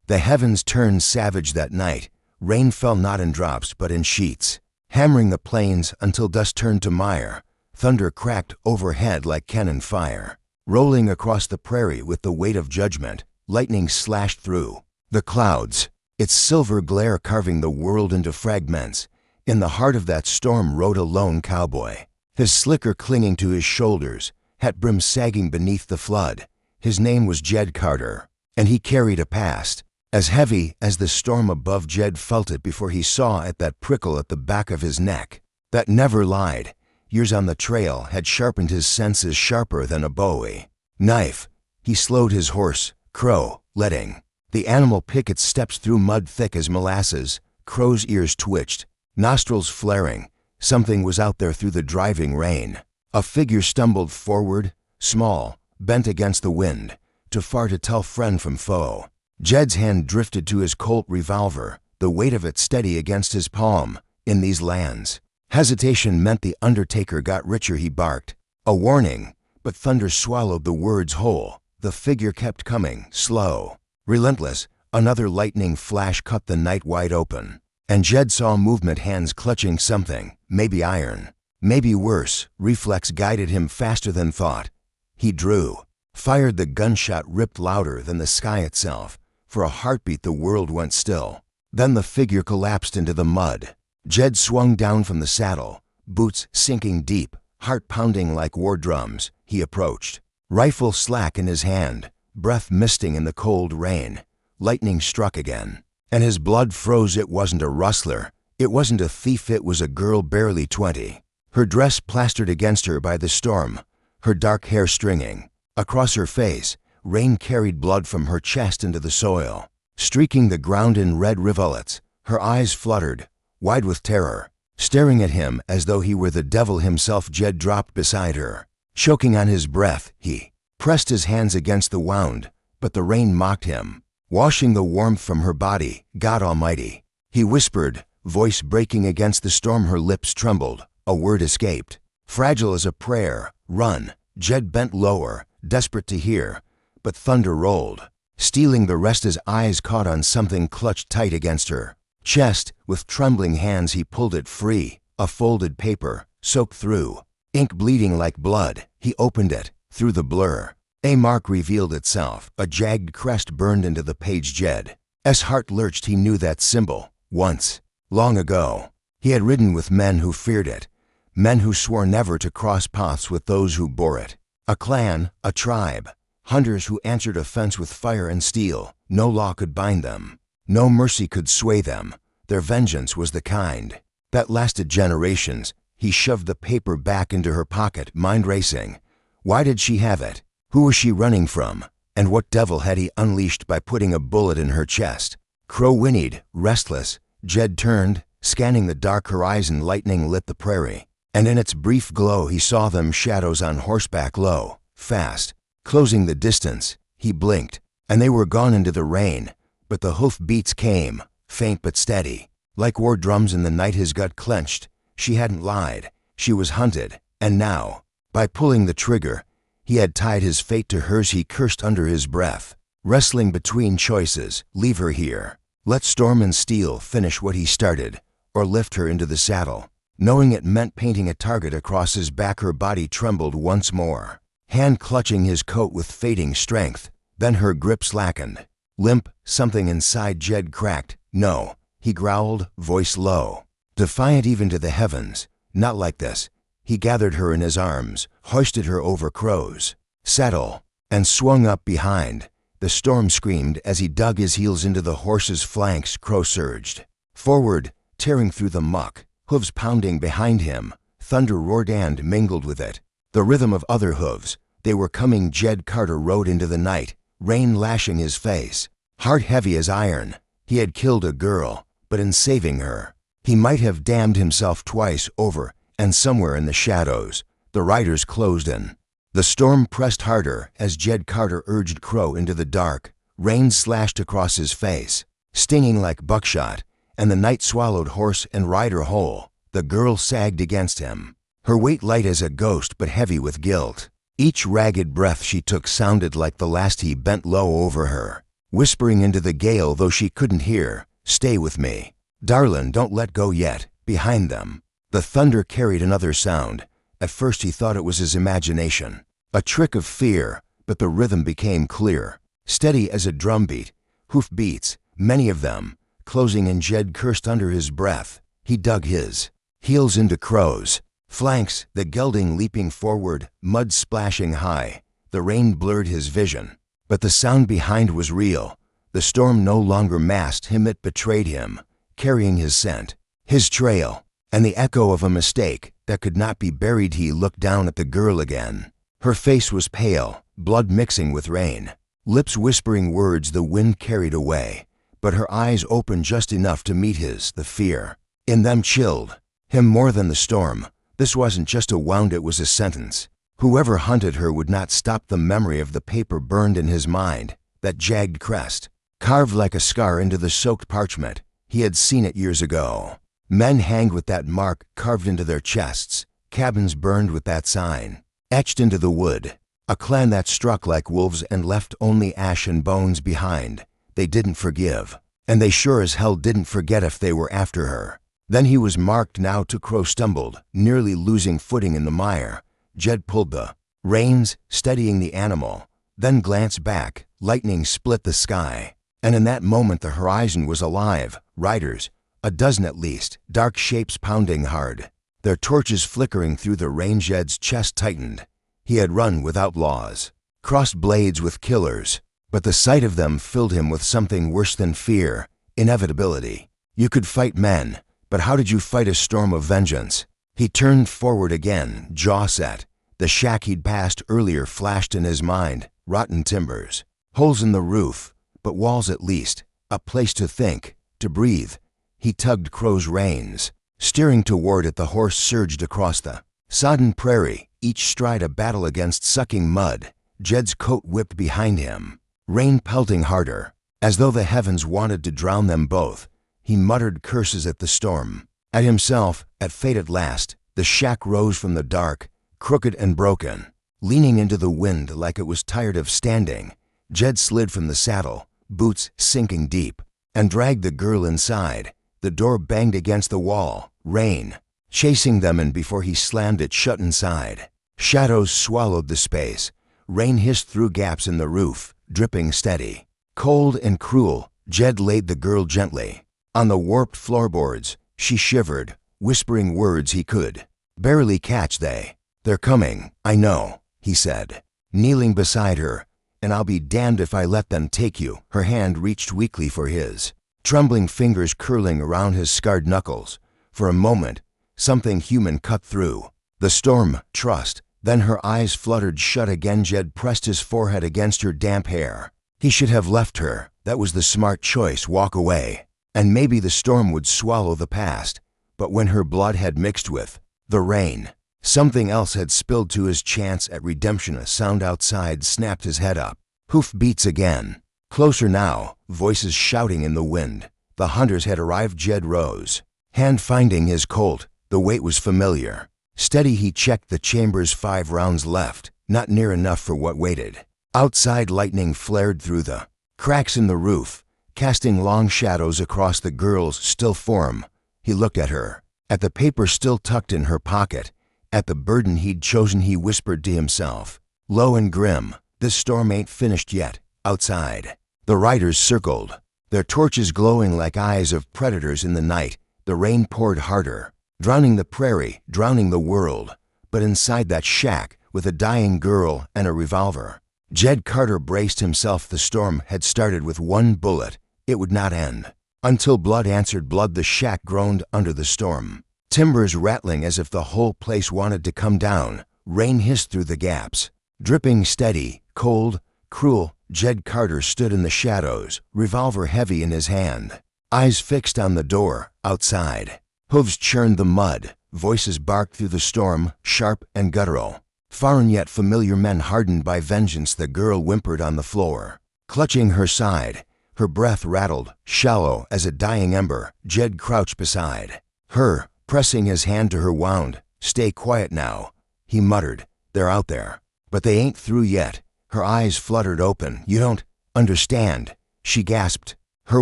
The heavens turned savage that night. Rain fell not in drops but in sheets, hammering the plains until dust turned to mire. Thunder cracked overhead like cannon fire, rolling across the prairie with the weight of judgment. Lightning slashed through the clouds, its silver glare carving the world into fragments. In the heart of that storm rode a lone cowboy, his slicker clinging to his shoulders, hat brim sagging beneath the flood. His name was Jed Carter, and he carried a past as heavy as the storm above. Jed felt it before he saw it, that prickle at the back of his neck that never lied. Years on the trail had sharpened his senses sharper than a bowie knife. He slowed his horse, Crow, letting the animal pick its steps through mud thick as molasses. Crow's ears twitched, nostrils flaring. Something was out there through the driving rain. A figure stumbled forward, small, bent against the wind, too far to tell friend from foe. Jed's hand drifted to his Colt revolver, the weight of it steady against his palm. In these lands, hesitation meant the undertaker got richer. He barked a warning, but thunder swallowed the words whole. The figure kept coming, slow, relentless. Another lightning flash cut the night wide open, and Jed saw movement, hands clutching something, maybe iron, maybe worse. Reflex guided him faster than thought. He drew, fired. The gunshot ripped louder than the sky itself. For a heartbeat the world went still. Then the figure collapsed into the mud. Jed swung down from the saddle, boots sinking deep, heart pounding like war drums. He approached, rifle slack in his hand, breath misting in the cold rain. Lightning struck again, and his blood froze. It wasn't a rustler, it wasn't a thief, it was a girl barely 20. Her dress plastered against her by the storm, her dark hair stringing across her face. Rain carried blood from her chest into the soil, streaking the ground in red rivulets. Her eyes fluttered, wide with terror, staring at him as though he were the devil himself. Jed dropped beside her, choking on his breath. He pressed his hands against the wound, but the rain mocked him, washing the warmth from her body. God Almighty, he whispered, voice breaking against the storm. Her lips trembled, a word escaped, fragile as a prayer. Run. Jed bent lower, desperate to hear, but thunder rolled, stealing the rest. His eyes caught on something clutched tight against her chest. With trembling hands he pulled it free, a folded paper, soaked through, ink bleeding like blood. He opened it. Through the blur, a mark revealed itself, a jagged crest burned into the page. Jed's heart lurched. He knew that symbol. Once, long ago, he had ridden with men who feared it, men who swore never to cross paths with those who bore it. A clan, a tribe, hunters who answered offense with fire and steel. No law could bind them, no mercy could sway them. Their vengeance was the kind that lasted generations. He shoved the paper back into her pocket, mind racing. Why did she have it? Who was she running from? And what devil had he unleashed by putting a bullet in her chest? Crow whinnied, restless. Jed turned, scanning the dark horizon. Lightning lit the prairie, and in its brief glow he saw them, shadows on horseback, low, fast, closing the distance. He blinked, and they were gone into the rain. But the hoof beats came, faint but steady, like war drums in the night. His gut clenched. She hadn't lied. She was hunted, and now, by pulling the trigger, he had tied his fate to hers. He cursed under his breath, wrestling between choices. Leave her here, let storm and steel finish what he started, or lift her into the saddle. Knowing it meant painting a target across his back. Her body trembled once more, hand clutching his coat with fading strength. Then her grip slackened. Limp, something inside Jed cracked. No, he growled, voice low, defiant even to the heavens. Not like this. He gathered her in his arms, hoisted her over Crow's saddle, and swung up behind. The storm screamed as he dug his heels into the horse's flanks. Crow surged forward, tearing through the muck, hooves pounding behind him. Thunder roared and mingled with it, the rhythm of other hooves. They were coming. Jed Carter rode into the night, rain lashing his face, heart heavy as iron. He had killed a girl, but in saving her, he might have damned himself twice over. And somewhere in the shadows, the riders closed in. The storm pressed harder as Jed Carter urged Crow into the dark. Rain slashed across his face, stinging like buckshot, and the night swallowed horse and rider whole. The girl sagged against him, her weight light as a ghost but heavy with guilt. Each ragged breath she took sounded like the last. He bent low over her, whispering into the gale though she couldn't hear, "Stay with me. Darlin', don't let go yet." Behind them, the thunder carried another sound. At first he thought it was his imagination, a trick of fear, but the rhythm became clear, steady as a drumbeat, hoof beats, many of them, closing in. Jed cursed under his breath. He dug his heels into Crow's flanks, the gelding leaping forward, mud splashing high. The rain blurred his vision, but the sound behind was real. The storm no longer masked him, it betrayed him, carrying his scent, his trail, and the echo of a mistake that could not be buried. He looked down at the girl again. Her face was pale, blood mixing with rain, lips whispering words the wind carried away, but her eyes opened just enough to meet his. The fear in them chilled him more than the storm. This wasn't just a wound, it was a sentence. Whoever hunted her would not stop. The memory of the paper burned in his mind, that jagged crest, carved like a scar into the soaked parchment. He had seen it years ago. Men hanged with that mark carved into their chests, cabins burned with that sign, etched into the wood. A clan that struck like wolves and left only ash and bones behind. They didn't forgive, and they sure as hell didn't forget if they were after her. Then he was marked now. Crow stumbled, nearly losing footing in the mire. Jed pulled the reins, steadying the animal, then glanced back. Lightning split the sky, and in that moment the horizon was alive. Riders, a dozen at least, dark shapes pounding hard, their torches flickering through the rain. Jed's chest tightened. He had run with outlaws, crossed blades with killers, but the sight of them filled him with something worse than fear, inevitability. You could fight men, but how did you fight a storm of vengeance? He turned forward again, jaw set. The shack he'd passed earlier flashed in his mind. Rotten timbers, holes in the roof, but walls at least, a place to think, to breathe. He tugged Crow's reins, steering toward it. The horse surged across the sodden prairie, each stride a battle against sucking mud. Jed's coat whipped behind him, rain pelting harder, as though the heavens wanted to drown them both. He muttered curses at the storm, at himself, at fate at last. The shack rose from the dark, crooked and broken, leaning into the wind like it was tired of standing. Jed slid from the saddle, boots sinking deep, and dragged the girl inside. The door banged against the wall, rain chasing them in before he slammed it shut inside. Shadows swallowed the space. Rain hissed through gaps in the roof, dripping steady. Cold and cruel, Jed laid the girl gently on the warped floorboards. She shivered, whispering words he could barely catch. They're coming, I know, he said, kneeling beside her, and I'll be damned if I let them take you. Her hand reached weakly for his, trembling fingers curling around his scarred knuckles. For a moment, something human cut through. The storm, trust. Then her eyes fluttered shut again. Jed pressed his forehead against her damp hair. He should have left her. That was the smart choice. Walk away. And maybe the storm would swallow the past. But when her blood had mixed with the rain, something else had spilled. To his chance at redemption. A sound outside snapped his head up. Hoof beats again. Closer now, voices shouting in the wind. The hunters had arrived. Jed rose, hand finding his Colt. The weight was familiar. Steady, he checked the chambers. 5 rounds left, not near enough for what waited. Outside, lightning flared through the cracks in the roof, casting long shadows across the girl's still form. He looked at her, at the paper still tucked in her pocket, at the burden he'd chosen. He whispered to himself, low and grim, this storm ain't finished yet. Outside, the riders circled, their torches glowing like eyes of predators in the night. The rain poured harder, drowning the prairie, drowning the world. But inside that shack, with a dying girl and a revolver, Jed Carter braced himself. The storm had started with one bullet. It would not end until blood answered blood. The shack groaned under the storm, timbers rattling as if the whole place wanted to come down. Rain hissed through the gaps, dripping steady, cold, cruel. Jed Carter stood in the shadows, revolver heavy in his hand, eyes fixed on the door. Outside, hooves churned the mud, voices barked through the storm, sharp and guttural. Foreign yet familiar, men hardened by vengeance. The girl whimpered on the floor, clutching her side. Her breath rattled, shallow as a dying ember. Jed crouched beside her, pressing his hand to her wound. Stay quiet now, he muttered. They're out there, but they ain't through yet. Her eyes fluttered open. You don't understand. she gasped. Her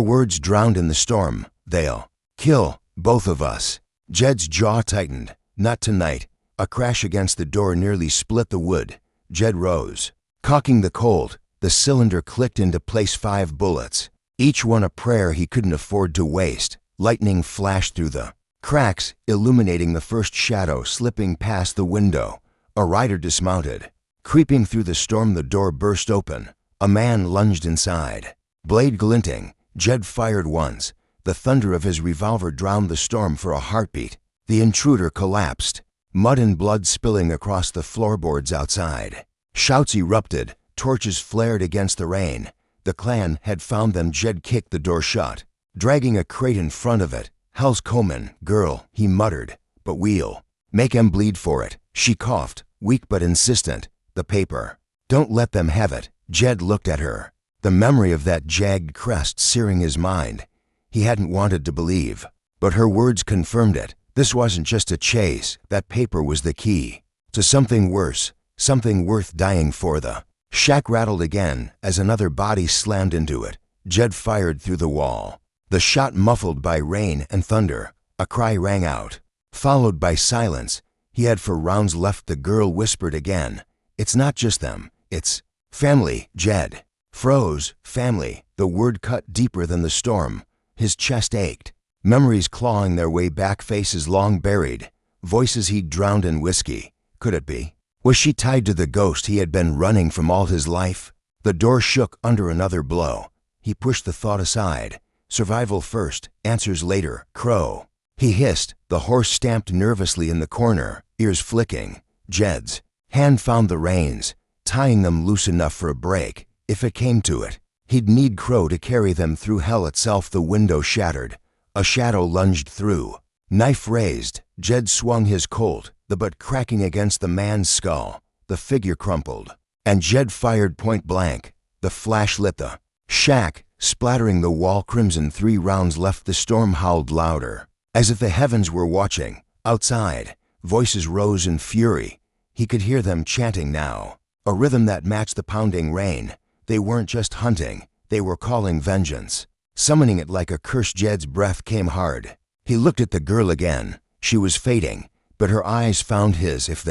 words drowned in the storm. They'll kill both of us. Jed's jaw tightened. Not tonight. A crash against the door nearly split the wood. Jed rose. Cocking the Colt, the cylinder clicked into place 5 bullets, each one a prayer he couldn't afford to waste. Lightning flashed through the cracks, illuminating the first shadow slipping past the window. A rider dismounted. Creeping through the storm, the door burst open. A man lunged inside. Blade glinting, Jed fired once. The thunder of his revolver drowned the storm for a heartbeat. The intruder collapsed, mud and blood spilling across the floorboards outside. Shouts erupted, torches flared against the rain. The clan had found them. Jed kicked the door shut, dragging a crate in front of it. "Hell's comin', girl," he muttered. "But we'll make 'em bleed for it," she coughed, weak but insistent. "The paper. Don't let them have it." Jed looked at her, the memory of that jagged crest searing his mind. He hadn't wanted to believe, but her words confirmed it. This wasn't just a chase. That paper was the key to something worse, something worth dying for. The shack rattled again as another body slammed into it. Jed fired through the wall. The shot muffled by rain and thunder. A cry rang out, followed by silence. He had 4 rounds left. The girl whispered again, "It's not just them. It's family." Jed froze. Family. The word cut deeper than the storm. His chest ached. Memories clawing their way back, faces long buried, voices he'd drowned in whiskey. Could it be? Was she tied to the ghost he had been running from all his life? The door shook under another blow. He pushed the thought aside. Survival first, answers later. Crow. He hissed. The horse stamped nervously in the corner, ears flicking. Jed's hand found the reins, tying them loose enough for a break. If it came to it, he'd need Crow to carry them through hell itself. The window shattered. A shadow lunged through. Knife raised. Jed swung his Colt, the butt cracking against the man's skull. The figure crumpled, and Jed fired point blank. The flash lit the shack, splattering the wall crimson. 3 rounds left. The storm howled louder, as if the heavens were watching. Outside, voices rose in fury. He could hear them chanting now, a rhythm that matched the pounding rain. They weren't just hunting, they were calling vengeance, summoning it like a curse. Jed's breath came hard. He looked at the girl again. She was fading, but her eyes found his. If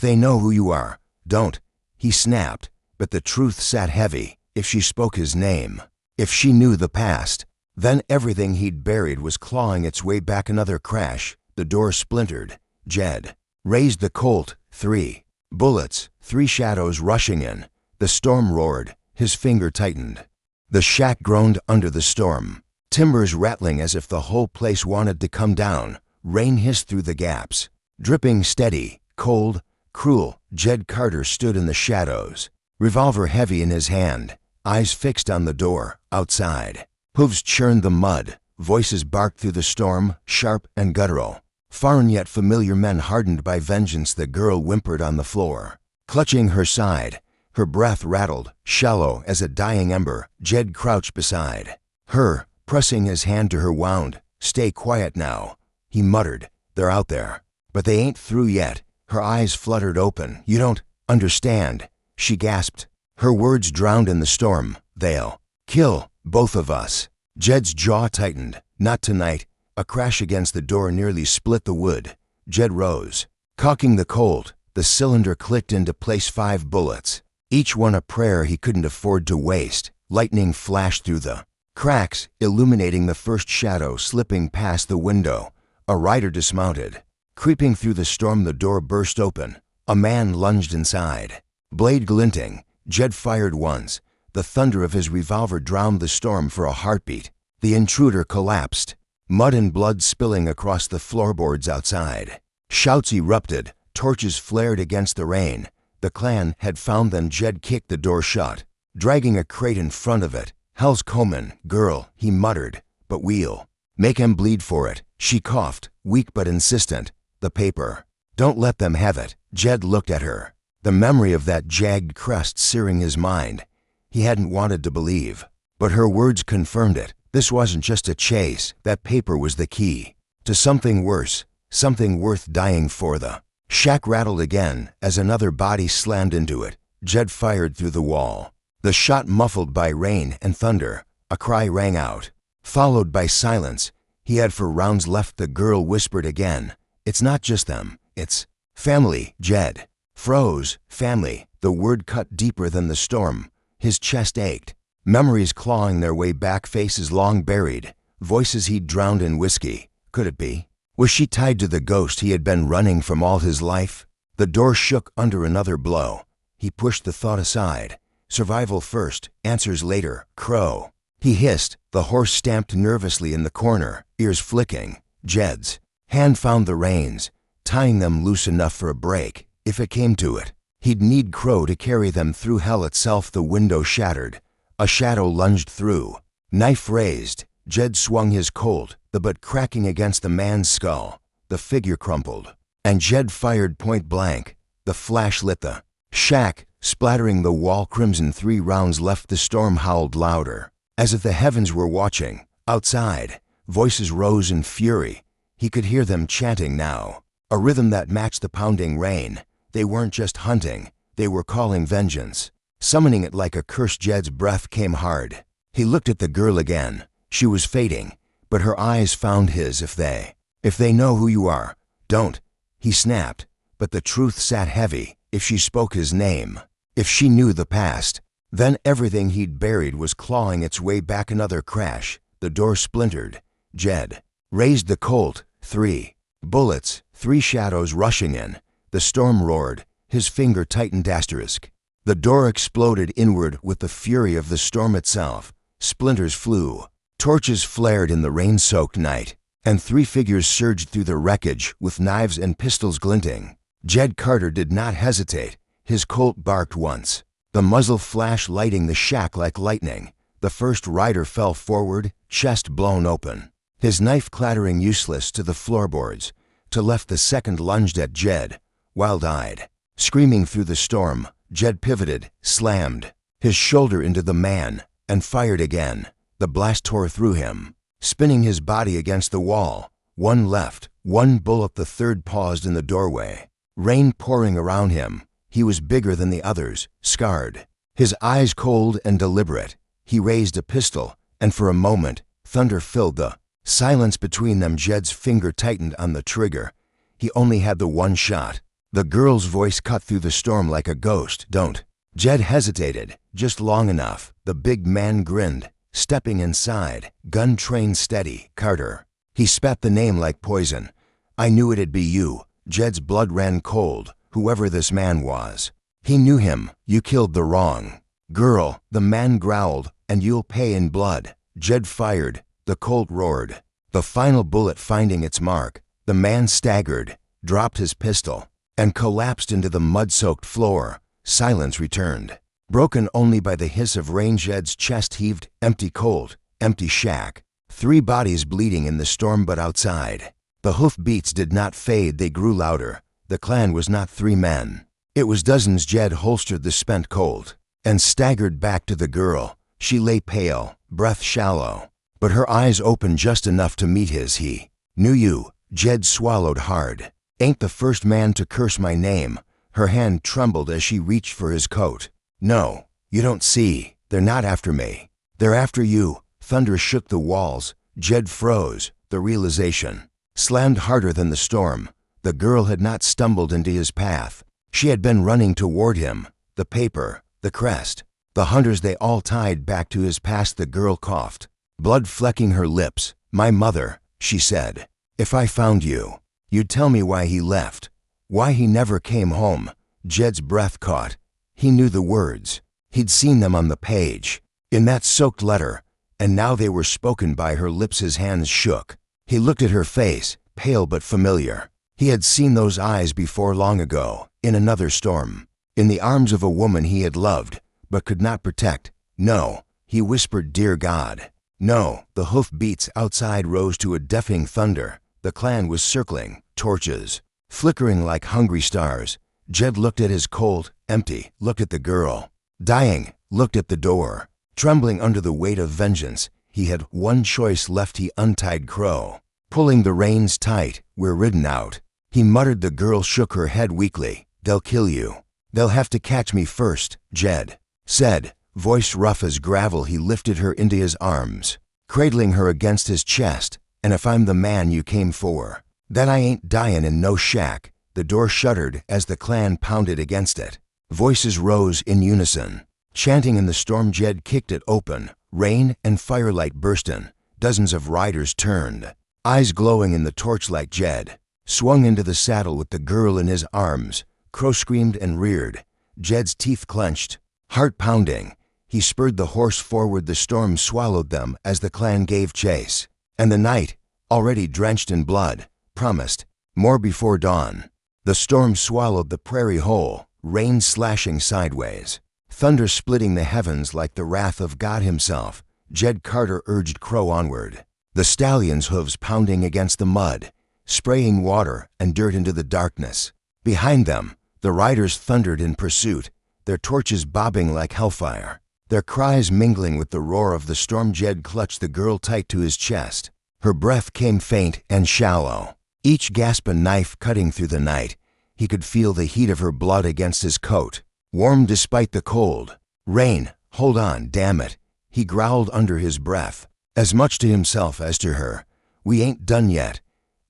they know who you are, don't," he snapped. But the truth sat heavy. If she spoke his name, if she knew the past, then everything he'd buried was clawing its way back. Another crash. The door splintered. Jed raised the Colt. 3 bullets, 3 shadows rushing in. The storm roared. His finger tightened. The shack groaned under the storm, timbers rattling as if the whole place wanted to come down. Rain hissed through the gaps, dripping steady, cold, cruel. Jed Carter stood in the shadows, revolver heavy in his hand, eyes fixed on the door. Outside, hooves churned the mud, voices barked through the storm, sharp and guttural. Foreign yet familiar, men hardened by vengeance. The girl whimpered on the floor, clutching her side. Her breath rattled, shallow as a dying ember. Jed crouched beside her, pressing his hand to her wound. "Stay quiet now," he muttered. "They're out there, but they ain't through yet." Her eyes fluttered open. "You don't understand," she gasped. Her words drowned in the storm. "They'll kill both of us." Jed's jaw tightened. Not tonight. A crash against the door nearly split the wood. Jed rose. Cocking the Colt, the cylinder clicked into place. 5 bullets, each one a prayer he couldn't afford to waste. Lightning flashed through the cracks, illuminating the first shadow slipping past the window. A rider dismounted. Creeping through the storm, the door burst open. A man lunged inside. Blade glinting, Jed fired once. The thunder of his revolver drowned the storm for a heartbeat. The intruder collapsed, mud and blood spilling across the floorboards outside. Shouts erupted, torches flared against the rain. The clan had found them. Jed kicked the door shut, dragging a crate in front of it. "Hell's comin', girl," he muttered. "But we'll make 'em bleed for it," she coughed, weak but insistent. "The paper. Don't let them have it." Jed looked at her, the memory of that jagged crest searing his mind. He hadn't wanted to believe, but her words confirmed it. This wasn't just a chase. That paper was the key to something worse, something worth dying for. The shack rattled again as another body slammed into it. Jed fired through the wall. The shot muffled by rain and thunder. A cry rang out, followed by silence. He had 4 rounds left. The girl whispered again, "It's not just them, it's family." Jed froze. Family. The word cut deeper than the storm. His chest ached. Memories clawing their way back, faces long buried, voices he'd drowned in whiskey. Could it be? Was she tied to the ghost he had been running from all his life? The door shook under another blow. He pushed the thought aside. Survival first, answers later. Crow. He hissed. The horse stamped nervously in the corner, ears flicking. Jed's hand found the reins, tying them loose enough for a break. If it came to it, he'd need Crow to carry them through hell itself. The window shattered. A shadow lunged through. Knife raised. Jed swung his Colt, the butt cracking against the man's skull. The figure crumpled, and Jed fired point blank. The flash lit the shack, splattering the wall crimson. 3 rounds left. The storm howled louder, as if the heavens were watching. Outside, voices rose in fury. He could hear them chanting now, a rhythm that matched the pounding rain. They weren't just hunting, they were calling vengeance, summoning it like a curse. Jed's breath came hard. He looked at the girl again. She was fading, but her eyes found his. If they know who you are, don't, he snapped. But the truth sat heavy. If she spoke his name, if she knew the past, then everything he'd buried was clawing its way back. Another crash. The door splintered. Jed raised the Colt. 3 bullets, 3 shadows rushing in. The storm roared. His finger tightened. Asterisk. The door exploded inward with the fury of the storm itself. Splinters flew. Torches flared in the rain-soaked night, and 3 figures surged through the wreckage with knives and pistols glinting. Jed Carter did not hesitate. His Colt barked once, the muzzle flash lighting the shack like lightning. The first rider fell forward, chest blown open, his knife clattering useless to the floorboards. To left, the second lunged at Jed, wild-eyed, screaming through the storm. Jed pivoted, slammed his shoulder into the man, and fired again. The blast tore through him, spinning his body against the wall. 1 left, 1 bullet. The third paused in the doorway, rain pouring around him. He was bigger than the others, scarred, his eyes cold and deliberate. He raised a pistol, and for a moment, thunder filled the silence between them. Jed's finger tightened on the trigger. He only had the 1 shot. The girl's voice cut through the storm like a ghost. Don't. Jed hesitated, just long enough. The big man grinned, stepping inside, gun trained steady. Carter. He spat the name like poison. "I knew it'd be you." Jed's blood ran cold. Whoever this man was, he knew him. "You killed the wrong girl," the man growled, "and you'll pay in blood." Jed fired. The Colt roared, the final bullet finding its mark. The man staggered, dropped his pistol, and collapsed into the mud-soaked floor. Silence returned, broken only by the hiss of rain. Jed's chest heaved. Empty Colt, empty shack, 3 bodies bleeding in the storm. But outside, the hoofbeats did not fade. They grew louder. The clan was not 3 men. It was dozens. Jed holstered the spent Colt and staggered back to the girl. She lay pale, breath shallow, but her eyes opened just enough to meet his. "He knew you." Jed swallowed hard. "Ain't the first man to curse my name." Her hand trembled as she reached for his coat. "No, you don't see. They're not after me. They're after you." Thunder shook the walls. Jed froze. The realization slammed harder than the storm. The girl had not stumbled into his path. She had been running toward him. The paper, the crest, the hunters, they all tied back to his past. The girl coughed, blood flecking her lips. "My mother," she said. "If I found you, you'd tell me why he left. Why he never came home." Jed's breath caught. He knew the words. He'd seen them on the page, in that soaked letter, and now they were spoken by her lips. His hands shook. He looked at her face, pale but familiar. He had seen those eyes before, long ago, in another storm, in the arms of a woman he had loved, but could not protect. "No," he whispered, "dear God, no." The hoofbeats outside rose to a deafening thunder. The clan was circling, torches flickering like hungry stars. Jed looked at his Colt, empty, looked at the girl, dying, looked at the door, trembling under the weight of vengeance. He had 1 choice left. He untied Crow, pulling the reins tight. "We're ridden out," he muttered. The girl shook her head weakly. "They'll kill you. They'll have to catch me first," Jed said, Voice rough as gravel, he lifted her into his arms, cradling her against his chest. And if I'm the man you came for, then I ain't dyin' in no shack. The door shuddered as the clan pounded against it. Voices rose in unison, chanting in the storm. Jed kicked it open, rain and firelight burstin'. Dozens of riders turned, eyes glowing in the torchlight. Jed swung into the saddle with the girl in his arms. Crow screamed and reared, Jed's teeth clenched, heart pounding. He spurred the horse forward. The storm swallowed them as the clan gave chase. And the night, already drenched in blood, promised more before dawn. The storm swallowed the prairie whole, rain slashing sideways, thunder splitting the heavens like the wrath of God himself. Jed Carter urged Crow onward, the stallion's hooves pounding against the mud, spraying water and dirt into the darkness. Behind them, the riders thundered in pursuit, their torches bobbing like hellfire, their cries mingling with the roar of the storm. Jed clutched the girl tight to his chest. Her breath came faint and shallow, each gasp a knife cutting through the night. He could feel the heat of her blood against his coat, warm despite the cold. Rain, hold on, damn it, he growled under his breath, as much to himself as to her. We ain't done yet.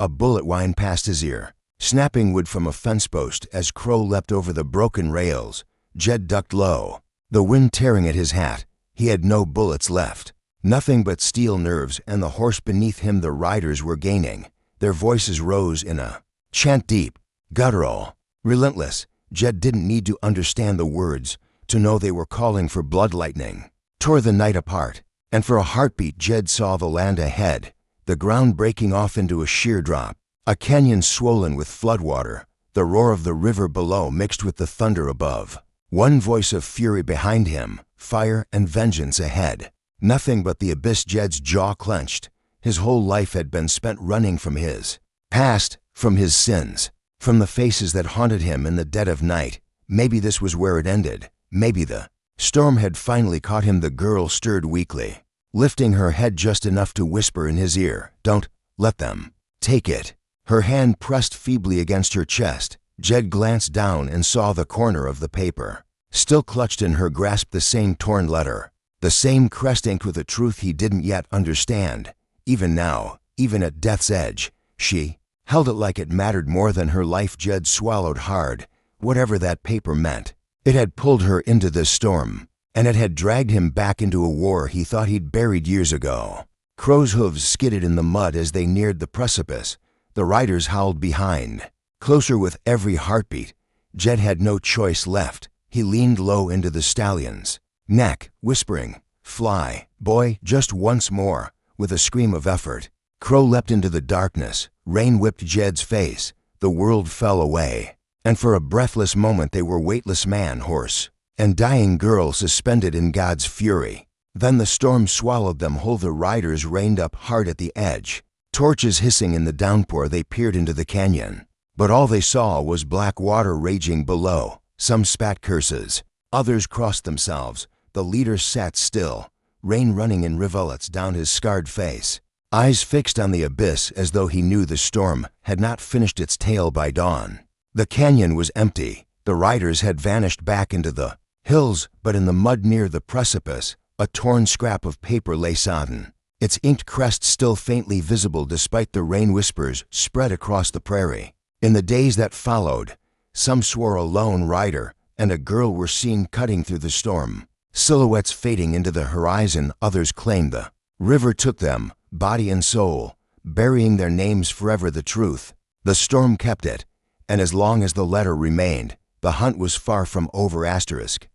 A bullet whined past his ear, snapping wood from a fence post as Crow leapt over the broken rails. Jed ducked low, the wind tearing at his hat. He had no bullets left, nothing but steel nerves and the horse beneath him. The riders were gaining. Their voices rose in a chant, deep, guttural, relentless. Jed didn't need to understand the words to know they were calling for blood. Lightning tore the night apart, and for a heartbeat Jed saw the land ahead, the ground breaking off into a sheer drop, a canyon swollen with floodwater. The roar of the river below mixed with the thunder above. One voice of fury behind him, fire and vengeance ahead. Nothing but the abyss. Jed's jaw clenched. His whole life had been spent running from his past, from his sins, from the faces that haunted him in the dead of night. Maybe this was where it ended. Maybe the storm had finally caught him. The girl stirred weakly, lifting her head just enough to whisper in his ear, "Don't let them take it." Her hand pressed feebly against her chest. Jed glanced down and saw the corner of the paper, still clutched in her grasp. The same torn letter, the same crest inked with a truth he didn't yet understand. Even now, even at death's edge, she held it like it mattered more than her life. Jed swallowed hard. Whatever that paper meant, it had pulled her into this storm, and it had dragged him back into a war he thought he'd buried years ago. Crow's hooves skidded in the mud as they neared the precipice. The riders howled behind, closer with every heartbeat. Jed had no choice left. He leaned low into the stallion's neck, whispering, "Fly, boy, just once more." With a scream of effort, Crow leapt into the darkness. Rain whipped Jed's face. The world fell away, and for a breathless moment they were weightless man, horse, and dying girl suspended in God's fury. Then the storm swallowed them whole. The riders reined up hard at the edge. Torches hissing in the downpour, they peered into the canyon. But all they saw was black water raging below. Some spat curses, others crossed themselves. The leader sat still, rain running in rivulets down his scarred face, eyes fixed on the abyss as though he knew the storm had not finished its tale by dawn. The canyon was empty. The riders had vanished back into the hills, but in the mud near the precipice, a torn scrap of paper lay sodden, its inked crest still faintly visible despite the rain whispers spread across the prairie. In the days that followed, some swore a lone rider and a girl were seen cutting through the storm, silhouettes fading into the horizon. Others claimed the river took them, body and soul, burying their names forever. The truth, the storm kept it, and as long as the letter remained, the hunt was far from over. Asterisk.